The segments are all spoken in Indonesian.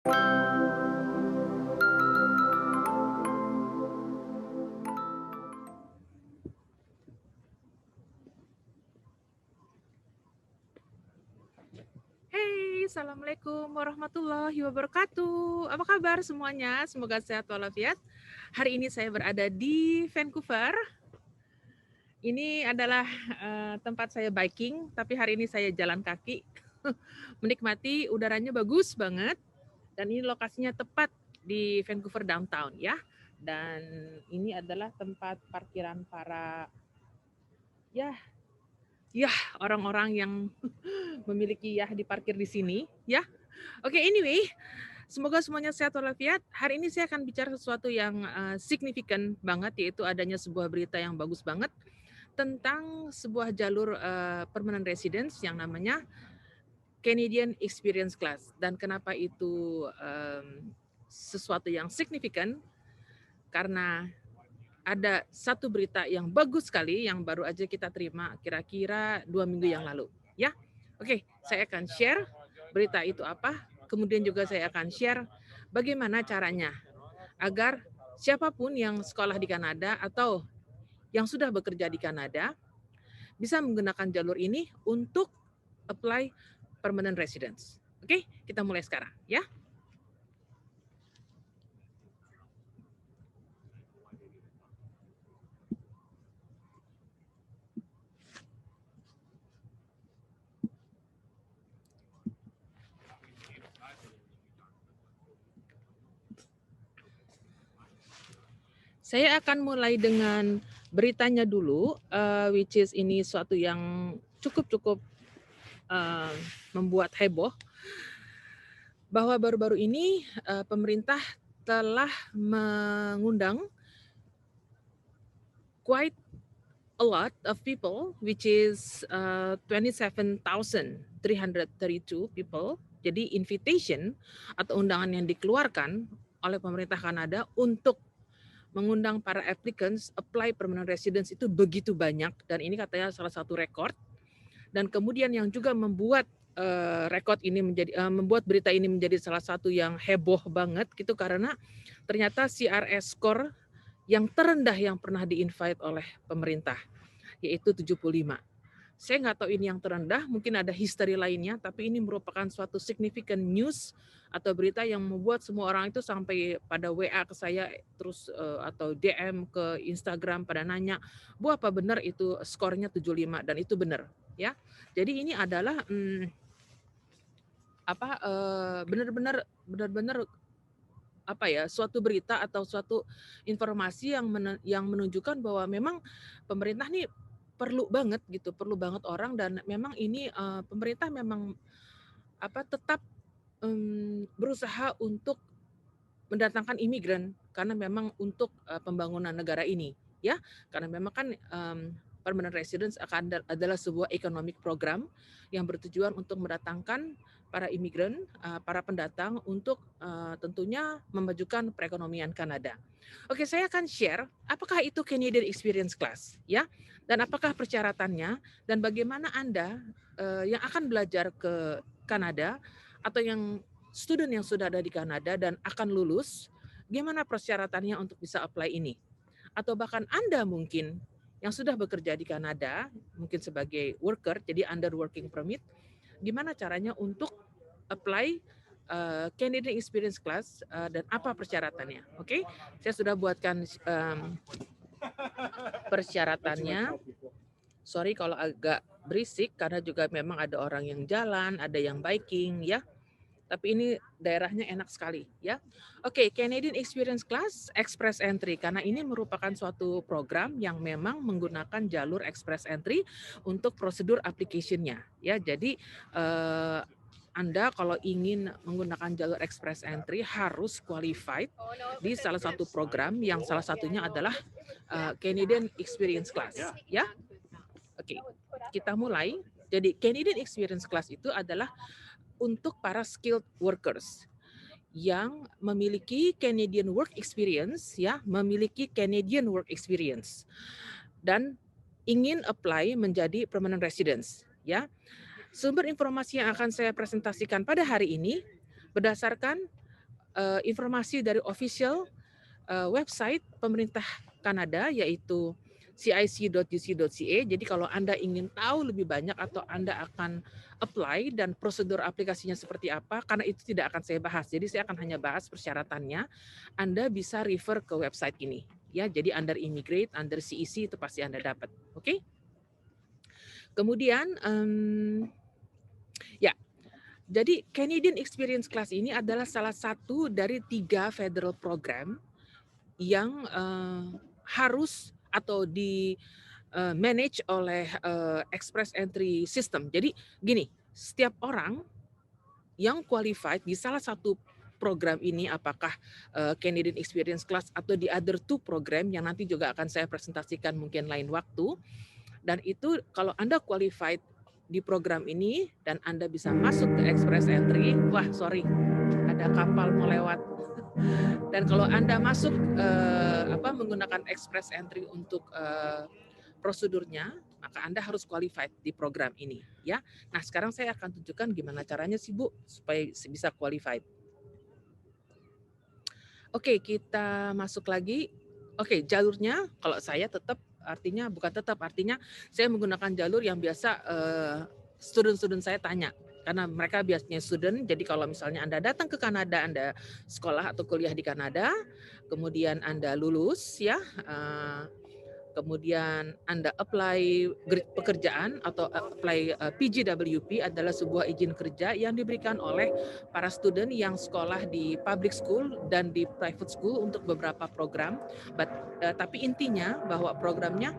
Hey, Assalamualaikum warahmatullahi wabarakatuh. Apa kabar semuanya? Semoga sehat walafiat. Hari ini saya berada di Vancouver. Ini adalah tempat saya biking, tapi hari ini saya jalan kaki. Menikmati udaranya bagus banget. Dan ini lokasinya tepat di Vancouver downtown ya. Dan ini adalah tempat parkiran para ya orang-orang yang memiliki diparkir di sini ya. Oke, anyway, semoga semuanya sehat walafiat. Hari ini saya akan bicara sesuatu yang signifikan banget, yaitu adanya sebuah berita yang bagus banget tentang sebuah jalur permanent residence yang namanya Canadian Experience Class. Dan kenapa itu sesuatu yang signifikan? Karena ada satu berita yang bagus sekali yang baru aja kita terima kira-kira 2 minggu yang lalu. Ya, oke, saya akan share berita itu apa. Kemudian juga saya akan share bagaimana caranya agar siapapun yang sekolah di Kanada atau yang sudah bekerja di Kanada bisa menggunakan jalur ini untuk apply permanent residence. Oke, kita mulai sekarang ya. Saya akan mulai dengan beritanya dulu, which is ini suatu yang cukup membuat heboh, bahwa baru-baru ini pemerintah telah mengundang quite a lot of people, which is 27,332 people. Jadi invitation atau undangan yang dikeluarkan oleh pemerintah Kanada untuk mengundang para applicants apply permanent residence itu begitu banyak, dan ini katanya salah satu rekor. Dan kemudian yang juga membuat rekod ini membuat berita ini menjadi salah satu yang heboh banget gitu, karena ternyata CRS score yang terendah yang pernah di-invite oleh pemerintah, yaitu 75. Saya nggak tahu ini yang terendah, mungkin ada history lainnya, tapi ini merupakan suatu significant news atau berita yang membuat semua orang itu sampai pada WA ke saya terus atau DM ke Instagram pada nanya, "Bu, apa benar itu skornya 75?" Dan itu benar ya. Jadi ini adalah benar-benar suatu berita atau suatu informasi yang menunjukkan bahwa memang pemerintah nih perlu banget gitu, perlu banget orang, dan memang ini pemerintah memang tetap berusaha untuk mendatangkan imigran karena memang untuk pembangunan negara ini ya, karena memang kan permanent residence adalah sebuah economic program yang bertujuan untuk mendatangkan para imigran, para pendatang untuk tentunya memajukan perekonomian Kanada. Oke, saya akan share apakah itu Canadian Experience Class ya, dan apakah persyaratannya, dan bagaimana Anda yang akan belajar ke Kanada atau yang student yang sudah ada di Kanada dan akan lulus, gimana persyaratannya untuk bisa apply ini? Atau bahkan Anda mungkin yang sudah bekerja di Kanada, mungkin sebagai worker, jadi under working permit, gimana caranya untuk apply Canadian Experience Class dan apa persyaratannya? Oke, saya sudah buatkan persyaratannya. Sorry kalau agak berisik karena juga memang ada orang yang jalan, ada yang biking ya. Tapi ini daerahnya enak sekali ya. Oke, Canadian Experience Class Express Entry, karena ini merupakan suatu program yang memang menggunakan jalur Express Entry untuk prosedur application-nya ya. Jadi Anda kalau ingin menggunakan jalur Express Entry harus qualified di salah satu program yang salah satunya adalah Canadian Experience Class ya. Oke, kita mulai. Jadi Canadian Experience Class itu adalah untuk para skilled workers yang memiliki Canadian work experience ya, memiliki Canadian work experience dan ingin apply menjadi permanent residence ya. Sumber informasi yang akan saya presentasikan pada hari ini berdasarkan informasi dari official website pemerintah Kanada, yaitu cic.uc.ca. Jadi kalau Anda ingin tahu lebih banyak atau Anda akan apply dan prosedur aplikasinya seperti apa, karena itu tidak akan saya bahas. Jadi saya akan hanya bahas persyaratannya. Anda bisa refer ke website ini. Ya, jadi under immigrate, under CEC itu pasti Anda dapat. Oke? Kemudian ya, jadi Canadian Experience Class ini adalah salah satu dari 3 federal program yang harus atau di manage oleh Express Entry System. Jadi gini, setiap orang yang qualified di salah satu program ini, apakah Canadian Experience Class atau di other 2 program yang nanti juga akan saya presentasikan mungkin lain waktu. Dan itu kalau Anda qualified di program ini dan Anda bisa masuk ke Express Entry, wah sorry, ada kapal mau lewat. Dan kalau Anda masuk menggunakan Express Entry untuk prosedurnya, maka Anda harus qualified di program ini, ya. Nah, sekarang saya akan tunjukkan gimana caranya sih, Bu, supaya bisa qualified. Oke, kita masuk lagi. Oke, jalurnya kalau saya tetap artinya saya menggunakan jalur yang biasa student-student saya tanya. Karena mereka biasanya student, jadi kalau misalnya Anda datang ke Kanada, Anda sekolah atau kuliah di Kanada, kemudian Anda lulus ya, kemudian Anda apply pekerjaan atau apply PGWP adalah sebuah izin kerja yang diberikan oleh para student yang sekolah di public school dan di private school untuk beberapa program. Tapi intinya bahwa programnya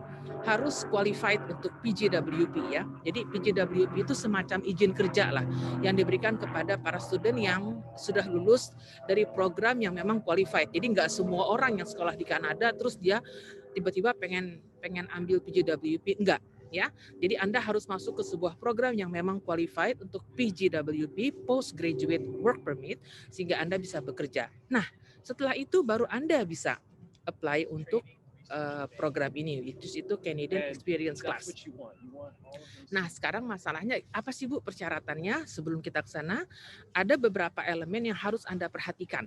harus qualified untuk PGWP ya. Jadi PGWP itu semacam izin kerja lah yang diberikan kepada para student yang sudah lulus dari program yang memang qualified. Jadi nggak semua orang yang sekolah di Kanada terus dia tiba-tiba pengen ambil PGWP, enggak ya. Jadi Anda harus masuk ke sebuah program yang memang qualified untuk PGWP, Postgraduate Work Permit, sehingga Anda bisa bekerja. Nah, setelah itu baru Anda bisa apply untuk program ini, itu Canadian Experience Class. Nah, sekarang masalahnya apa sih, Bu, persyaratannya? Sebelum kita ke sana, ada beberapa elemen yang harus Anda perhatikan,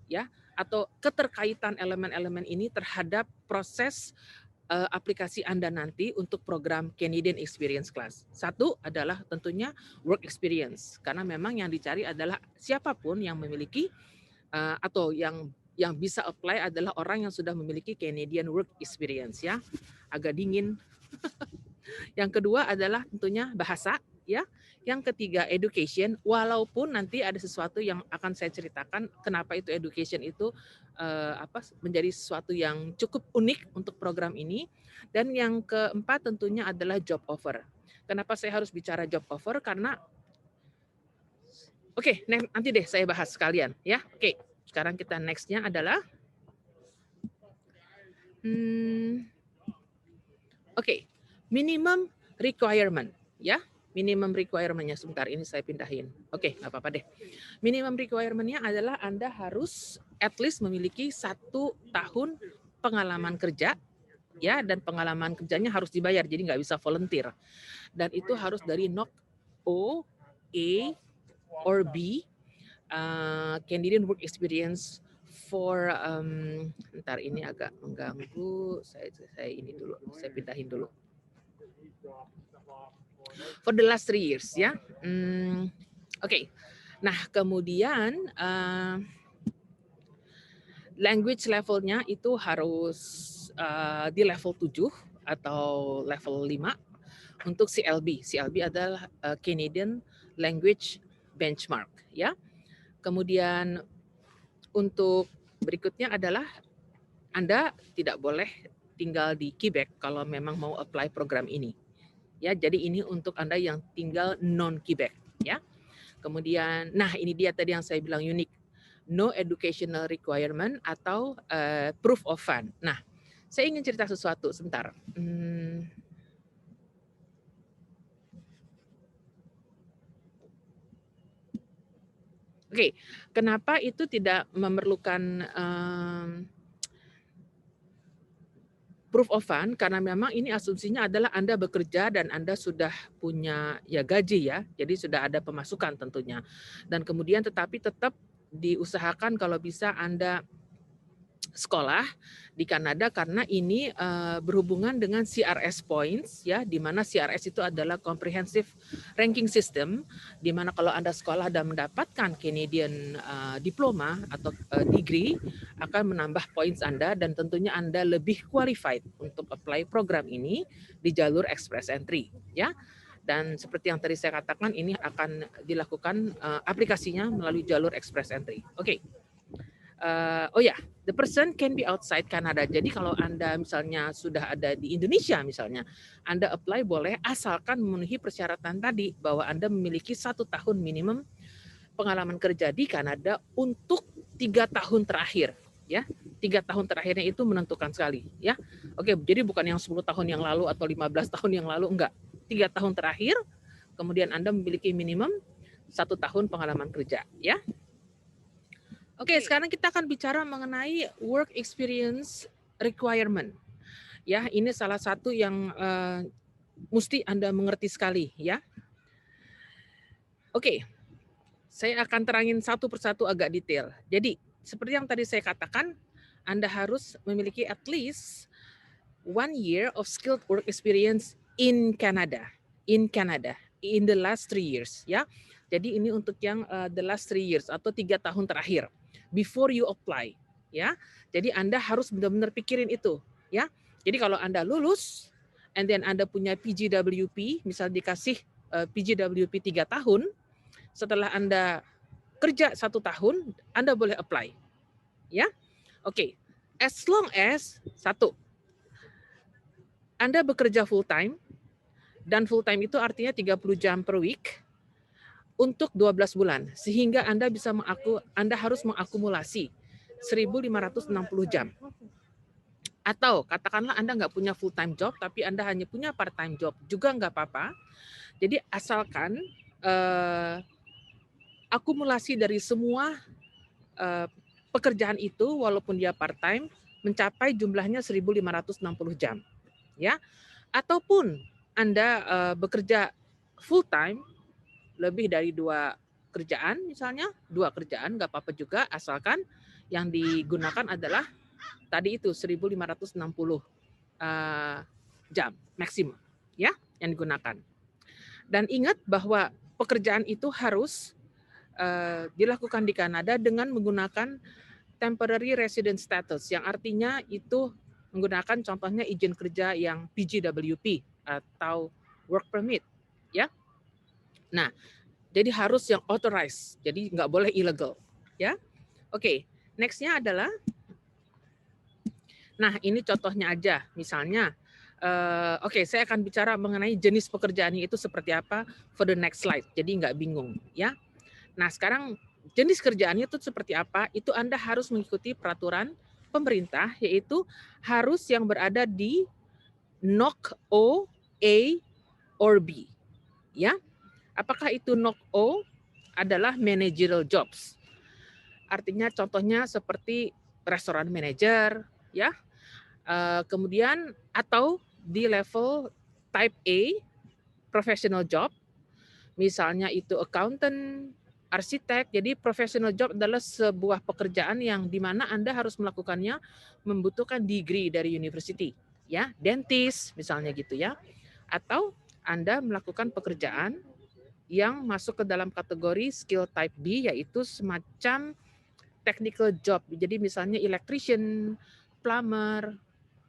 ya, atau keterkaitan elemen-elemen ini terhadap proses aplikasi Anda nanti untuk program Canadian Experience Class. Satu adalah tentunya work experience, karena memang yang dicari adalah siapapun yang memiliki atau yang bisa apply adalah orang yang sudah memiliki Canadian work experience ya. Agak dingin. Yang kedua adalah tentunya bahasa ya. Yang ketiga education, walaupun nanti ada sesuatu yang akan saya ceritakan kenapa itu education itu menjadi sesuatu yang cukup unik untuk program ini. Dan yang keempat tentunya adalah job offer. Kenapa saya harus bicara job offer? Karena nanti deh saya bahas sekalian ya. Sekarang kita next-nya adalah minimum requirement ya. Minimum requirement-nya sebentar ini saya pindahin. Nggak apa-apa deh. Minimum requirement-nya adalah Anda harus at least memiliki 1 tahun pengalaman kerja ya, dan pengalaman kerjanya harus dibayar, jadi nggak bisa volunteer. Dan itu harus dari NOC O, A, or B, Canadian Work Experience for ntar ini agak mengganggu, saya ini dulu, saya pindahin dulu. For the last 3 years ya. Nah, kemudian language levelnya itu harus di level 7 atau level 5 untuk CLB. CLB adalah Canadian Language Benchmark ya. Kemudian untuk berikutnya adalah Anda tidak boleh tinggal di Quebec kalau memang mau apply program ini. Ya, jadi ini untuk Anda yang tinggal non-Quebec ya. Kemudian nah ini dia tadi yang saya bilang unik. No educational requirement atau proof of fund. Nah, saya ingin cerita sesuatu sebentar. Kenapa itu tidak memerlukan proof of fund? Karena memang ini asumsinya adalah Anda bekerja dan Anda sudah punya ya gaji ya, jadi sudah ada pemasukan tentunya. Dan kemudian tetapi tetap diusahakan kalau bisa Anda sekolah di Kanada karena ini berhubungan dengan CRS points ya, di mana CRS itu adalah comprehensive ranking system, di mana kalau Anda sekolah dan mendapatkan Canadian diploma atau degree akan menambah points Anda dan tentunya Anda lebih qualified untuk apply program ini di jalur express entry ya. Dan seperti yang tadi saya katakan ini akan dilakukan aplikasinya melalui jalur express entry. Oke. Oh ya, the person can be outside Canada. Jadi kalau Anda misalnya sudah ada di Indonesia misalnya, Anda apply boleh asalkan memenuhi persyaratan tadi bahwa Anda memiliki 1 tahun minimum pengalaman kerja di Kanada untuk 3 tahun terakhir. Ya, 3 tahun terakhirnya itu menentukan sekali. Ya, oke. Jadi bukan yang 10 tahun yang lalu atau 15 tahun yang lalu, enggak. 3 tahun terakhir, kemudian Anda memiliki minimum 1 tahun pengalaman kerja. Ya. Oke, sekarang kita akan bicara mengenai work experience requirement. Ya, ini salah satu yang mesti Anda mengerti sekali ya. Oke, saya akan terangin satu persatu agak detail. Jadi, seperti yang tadi saya katakan, Anda harus memiliki at least 1 year of skilled work experience in Canada. In the last 3 years ya. Jadi ini untuk yang the last 3 years atau 3 tahun terakhir before you apply ya. Jadi Anda harus benar-benar pikirin itu ya. Jadi kalau Anda lulus and then Anda punya PGWP, misal dikasih PGWP 3 tahun, setelah Anda kerja 1 tahun, Anda boleh apply. Ya. Oke. As long as satu, Anda bekerja full time, dan full time itu artinya 30 jam per week untuk 12 bulan, sehingga Anda harus mengakumulasi 1.560 jam. Atau katakanlah Anda nggak punya full time job, tapi Anda hanya punya part time job, juga nggak apa-apa. Jadi asalkan akumulasi dari semua pekerjaan itu, walaupun dia part time, mencapai jumlahnya 1.560 jam. Ya, ataupun Anda bekerja full time, lebih dari 2 kerjaan misalnya, 2 kerjaan nggak apa-apa juga, asalkan yang digunakan adalah tadi itu 1.560 jam maksimum ya yang digunakan. Dan ingat bahwa pekerjaan itu harus dilakukan di Kanada dengan menggunakan temporary resident status, yang artinya itu menggunakan contohnya izin kerja yang PGWP atau work permit ya. Nah, jadi harus yang authorized, jadi nggak boleh illegal ya. Oke, next-nya adalah, nah ini contohnya aja, misalnya saya akan bicara mengenai jenis pekerjaannya itu seperti apa for the next slide, jadi nggak bingung ya. Nah sekarang jenis kerjaannya itu seperti apa, itu Anda harus mengikuti peraturan pemerintah, yaitu harus yang berada di NOC O, A, or B ya. Apakah itu NOC O? Adalah managerial jobs. Artinya contohnya seperti restoran manager ya. Kemudian atau di level type A, professional job. Misalnya itu accountant, arsitek. Jadi professional job adalah sebuah pekerjaan yang di mana Anda harus melakukannya membutuhkan degree dari university ya, dentist misalnya gitu ya. Atau Anda melakukan pekerjaan yang masuk ke dalam kategori skill type B, yaitu semacam technical job. Jadi misalnya electrician, plumber,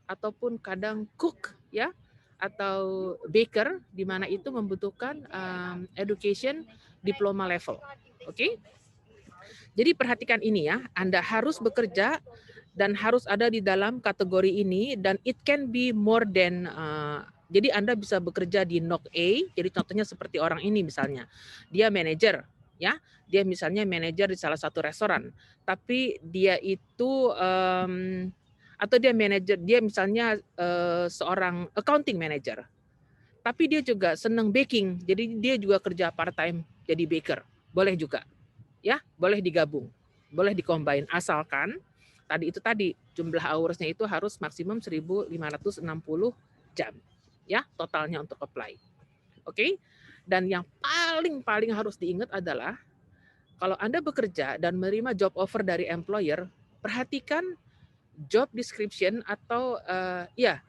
ataupun kadang cook ya, atau baker, di mana itu membutuhkan education diploma level. Oke? Jadi perhatikan ini ya, Anda harus bekerja dan harus ada di dalam kategori ini, dan it can be more than jadi Anda bisa bekerja di NOC A, jadi contohnya seperti orang ini misalnya, dia manajer ya, dia misalnya manajer di salah satu restoran, tapi dia itu atau dia manajer, dia misalnya seorang accounting manager, tapi dia juga senang baking, jadi dia juga kerja part time jadi baker, boleh juga ya, boleh digabung, boleh dicombine, asalkan tadi jumlah hoursnya itu harus maksimum 1.560 jam ya totalnya untuk apply. Oke? Dan yang paling harus diingat adalah Kalau Anda bekerja dan menerima job offer dari employer, perhatikan job description atau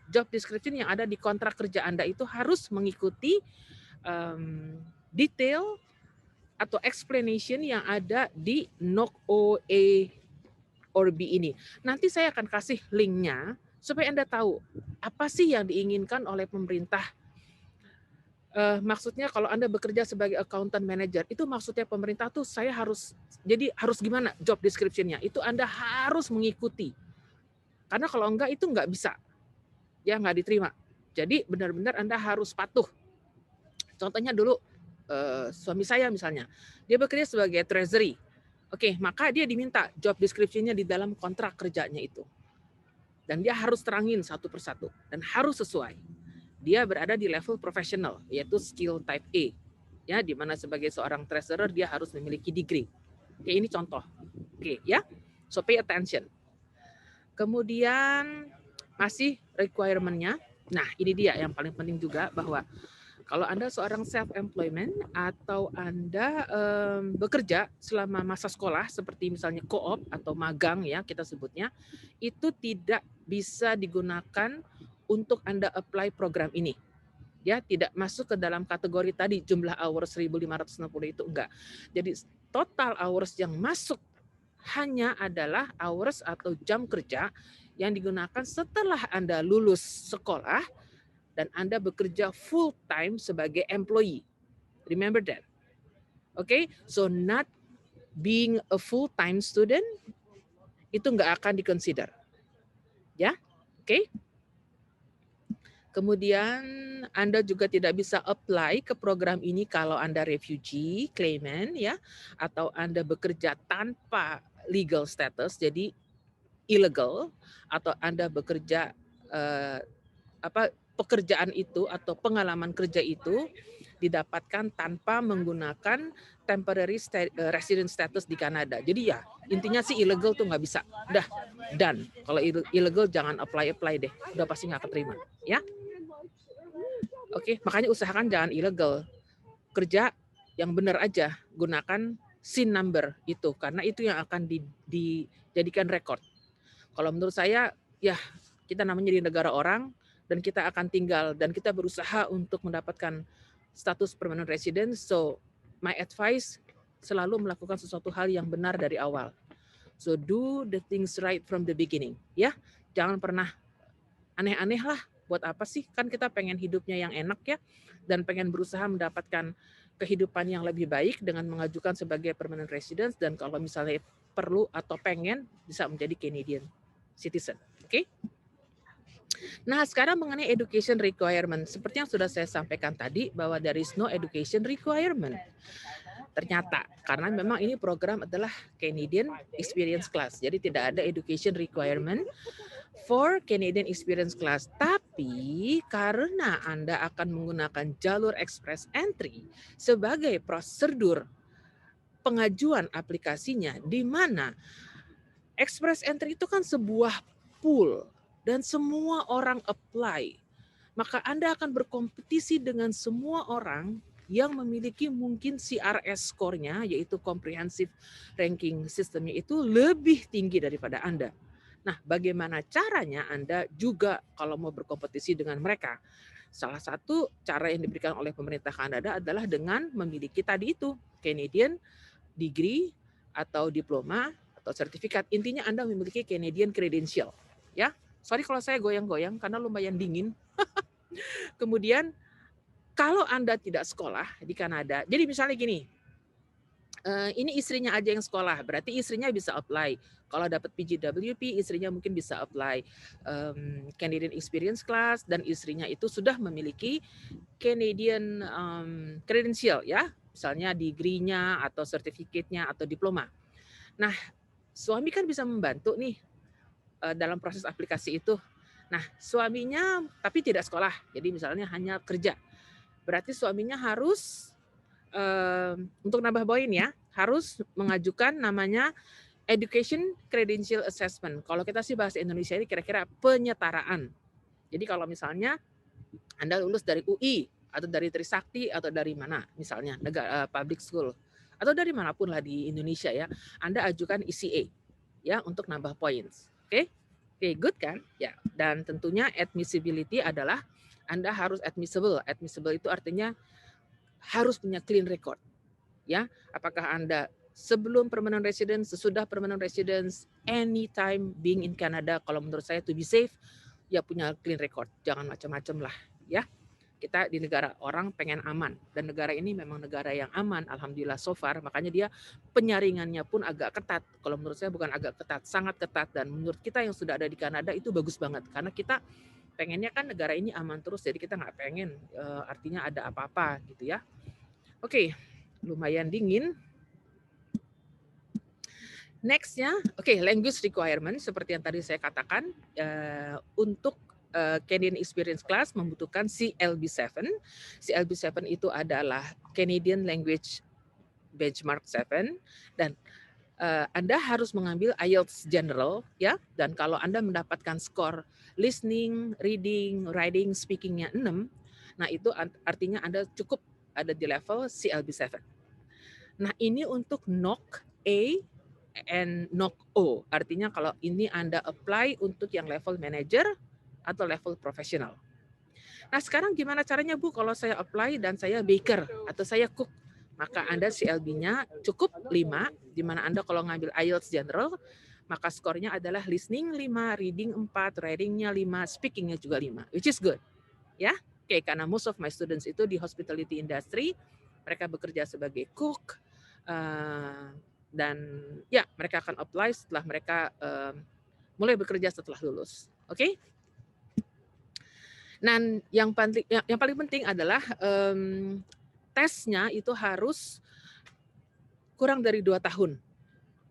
job description yang ada di kontrak kerja Anda itu harus mengikuti detail atau explanation yang ada di NOC O, A, or B ini. Nanti saya akan kasih linknya supaya Anda tahu apa sih yang diinginkan oleh pemerintah. Maksudnya kalau Anda bekerja sebagai accountant manager, itu maksudnya pemerintah tuh saya harus gimana job description-nya. Itu Anda harus mengikuti. Karena kalau enggak itu enggak bisa. Ya nggak diterima. Jadi benar-benar Anda harus patuh. Contohnya dulu suami saya misalnya, dia bekerja sebagai treasury. Oke, maka dia diminta job description-nya di dalam kontrak kerjanya itu. Dan dia harus terangin satu persatu dan harus sesuai. Dia berada di level profesional, yaitu skill type A. Ya, di mana sebagai seorang treasurer dia harus memiliki degree. Oke, ini contoh. Oke, ya. So pay attention. Kemudian masih requirement-nya. Nah, ini dia yang paling penting juga, bahwa kalau Anda seorang self-employment atau Anda bekerja selama masa sekolah, seperti misalnya co-op atau magang ya kita sebutnya, itu tidak bisa digunakan untuk Anda apply program ini. Ya, tidak masuk ke dalam kategori tadi jumlah hours 1.560 itu enggak. Jadi total hours yang masuk hanya adalah hours atau jam kerja yang digunakan setelah Anda lulus sekolah dan Anda bekerja full time sebagai employee. Remember that. Okay? So not being a full time student itu nggak akan diconsider. Ya? Oke? Kemudian Anda juga tidak bisa apply ke program ini kalau Anda refugee, claimant ya, atau Anda bekerja tanpa legal status, jadi illegal, atau Anda bekerja pekerjaan itu atau pengalaman kerja itu didapatkan tanpa menggunakan temporary resident status di Kanada. Jadi ya intinya sih illegal tuh nggak bisa. Udah done. Kalau illegal jangan apply deh. Udah pasti nggak keterima. Ya. Oke, makanya usahakan jangan illegal. Kerja yang benar aja, gunakan SIN number itu karena itu yang akan dijadikan record. Kalau menurut saya ya kita namanya di negara orang dan kita akan tinggal dan kita berusaha untuk mendapatkan status permanent resident. So my advice selalu melakukan sesuatu hal yang benar dari awal. So do the things right from the beginning. Ya, jangan pernah aneh-aneh lah. Buat apa sih? Kan kita pengen hidupnya yang enak ya, dan pengen berusaha mendapatkan kehidupan yang lebih baik dengan mengajukan sebagai permanent residence, dan kalau misalnya perlu atau pengen bisa menjadi Canadian citizen. Oke? Nah, sekarang mengenai education requirement. Seperti yang sudah saya sampaikan tadi, bahwa there is no education requirement. Ternyata, karena memang ini program adalah Canadian Experience Class. Jadi tidak ada education requirement for Canadian Experience Class. Tapi karena Anda akan menggunakan jalur express entry sebagai prosedur pengajuan aplikasinya, di mana express entry itu kan sebuah pool dan semua orang apply, maka Anda akan berkompetisi dengan semua orang yang memiliki mungkin CRS score-nya, yaitu Comprehensive Ranking System-nya itu lebih tinggi daripada Anda. Nah, bagaimana caranya Anda juga kalau mau berkompetisi dengan mereka? Salah satu cara yang diberikan oleh pemerintah Kanada adalah dengan memiliki tadi itu, Canadian degree atau diploma atau sertifikat. Intinya Anda memiliki Canadian credential. Ya, sorry kalau saya goyang-goyang karena lumayan dingin. Kemudian kalau Anda tidak sekolah di Kanada, jadi misalnya gini, ini istrinya aja yang sekolah, berarti istrinya bisa apply. Kalau dapat PGWP, istrinya mungkin bisa apply Canadian Experience Class, dan istrinya itu sudah memiliki Canadian credential ya, misalnya degree-nya atau sertifikatnya atau diploma. Nah, suami kan bisa membantu nih dalam proses aplikasi itu. Nah, suaminya tapi tidak sekolah, jadi misalnya hanya kerja. Berarti suaminya harus untuk nambah poin ya, harus mengajukan namanya Education Credential Assessment. Kalau kita sih bahasa Indonesia ini kira-kira penyetaraan. Jadi kalau misalnya Anda lulus dari UI atau dari Trisakti atau dari mana, misalnya negara public school atau dari manapun lah di Indonesia ya, Anda ajukan ECA ya untuk nambah points. Oke? Oke, good kan? Ya. Dan tentunya admissibility adalah Anda harus admissible. Admissible itu artinya harus punya clean record. Ya, apakah Anda sebelum permanent residence, sesudah permanent residence, anytime being in Canada, kalau menurut saya to be safe, ya punya clean record. Jangan macam-macam lah, ya. Kita di negara orang pengen aman, dan negara ini memang negara yang aman, alhamdulillah so far. Makanya dia penyaringannya pun agak ketat. Kalau menurut saya bukan agak ketat, sangat ketat. Dan menurut kita yang sudah ada di Kanada itu bagus banget, karena kita pengennya kan negara ini aman terus, jadi kita nggak pengen artinya ada apa-apa gitu ya. Oke, lumayan dingin. Nextnya, language requirement seperti yang tadi saya katakan, untuk Canadian Experience Class membutuhkan CLB7. CLB7 itu adalah Canadian Language Benchmark 7, dan Anda harus mengambil IELTS General ya. Dan kalau Anda mendapatkan skor listening, reading, writing, speaking-nya 6, nah itu artinya Anda cukup ada di level CLB7. Nah, ini untuk NOC A and NOC O. Artinya kalau ini Anda apply untuk yang level manager atau level profesional. Nah, sekarang gimana caranya Bu kalau saya apply dan saya baker atau saya cook? Maka Anda CLB-nya cukup 5, di mana Anda kalau ngambil IELTS General, maka skornya adalah listening 5, reading 4, writing-nya 5, speaking-nya juga 5, which is good. Ya, oke, karena most of my students itu di hospitality industry, mereka bekerja sebagai cook, dan ya mereka akan apply setelah mereka mulai bekerja setelah lulus. Oke? Dan yang paling penting adalah tesnya itu harus kurang dari 2 tahun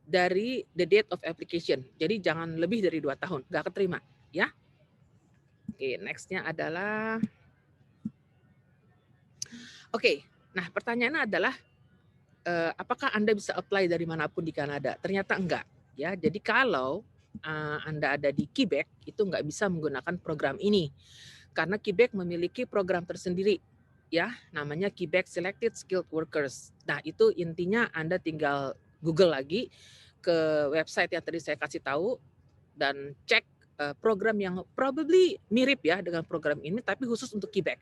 dari the date of application. Jadi jangan lebih dari 2 tahun, nggak keterima ya. Oke, nextnya adalah nah pertanyaannya adalah apakah Anda bisa apply dari manapun di Kanada? Ternyata enggak ya. Jadi kalau Anda ada di Quebec itu enggak bisa menggunakan program ini. Karena Quebec memiliki program tersendiri ya, namanya Quebec Selected Skilled Workers. Nah, itu intinya Anda tinggal Google lagi ke website yang tadi saya kasih tahu dan cek program yang probably mirip ya dengan program ini tapi khusus untuk Quebec.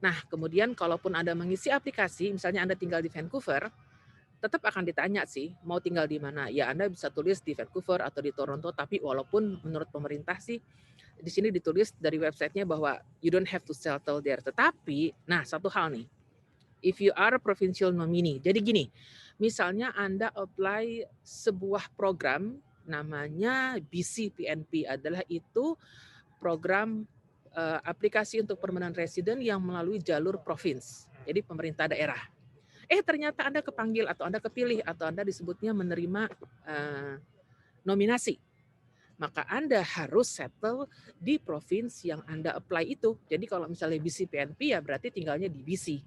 Nah, kemudian kalaupun Anda mengisi aplikasi, misalnya Anda tinggal di Vancouver, tetap akan ditanya sih, mau tinggal di mana? Ya, Anda bisa tulis di Vancouver atau di Toronto, tapi walaupun menurut pemerintah sih, di sini ditulis dari websitenya bahwa you don't have to settle there. Tetapi, nah satu hal nih, if you are a provincial nominee, jadi gini, misalnya Anda apply sebuah program namanya BC-PNP, adalah itu program aplikasi untuk permanent resident yang melalui jalur provinsi, jadi pemerintah daerah. Ternyata Anda kepanggil atau Anda kepilih atau Anda disebutnya menerima nominasi, maka Anda harus settle di provinsi yang Anda apply itu. Jadi kalau misalnya BC-PNP ya berarti tinggalnya di BC.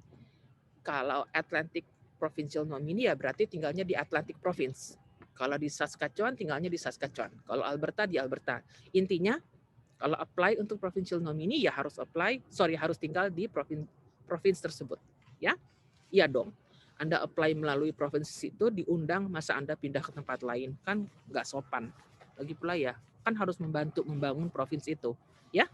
Kalau Atlantic Provincial Nominee ya berarti tinggalnya di Atlantic Province. Kalau di Saskatchewan tinggalnya di Saskatchewan. Kalau Alberta di Alberta. Intinya kalau apply untuk provincial nominee ya harus tinggal di provinsi tersebut. Ya, iya dong. Anda apply melalui provinsi itu diundang, masa Anda pindah ke tempat lain, kan nggak sopan. Lagi pula ya, kan harus membantu membangun provinsi itu, ya.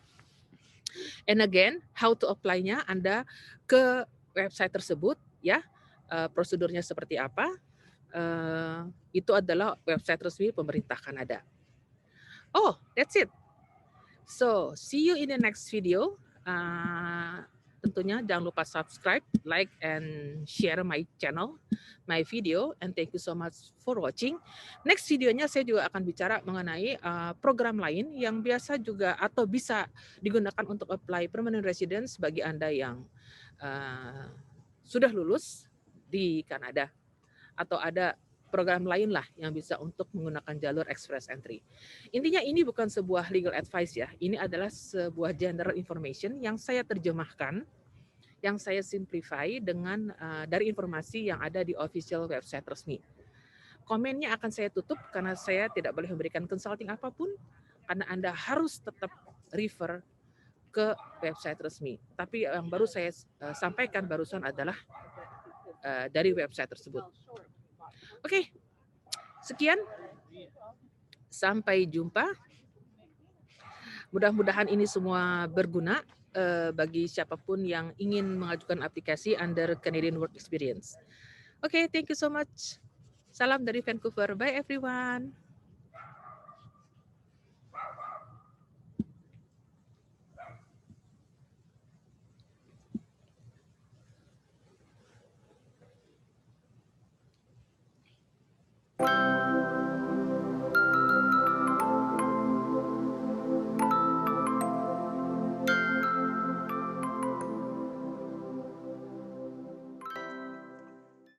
And again, how to apply-nya, Anda ke website tersebut, ya. Prosedurnya seperti apa? Itu adalah website resmi pemerintah Kanada. Oh, that's it. So, see you in the next video. Tentunya jangan lupa subscribe, like, and share my channel, my video, and thank you so much for watching. Next videonya saya juga akan bicara mengenai program lain yang biasa juga atau bisa digunakan untuk apply permanent residence bagi Anda yang sudah lulus di Kanada, atau ada program lain lah yang bisa untuk menggunakan jalur express entry. Intinya ini bukan sebuah legal advice ya, ini adalah sebuah general information yang saya terjemahkan, yang saya simplify dengan dari informasi yang ada di official website resmi. Komennya akan saya tutup karena saya tidak boleh memberikan consulting apapun, karena Anda harus tetap refer ke website resmi. Tapi yang baru saya sampaikan barusan adalah dari website tersebut. Oke, sekian. Sampai jumpa. Mudah-mudahan ini semua berguna bagi siapapun yang ingin mengajukan aplikasi under Canadian Work Experience. Oke, thank you so much. Salam dari Vancouver. Bye everyone.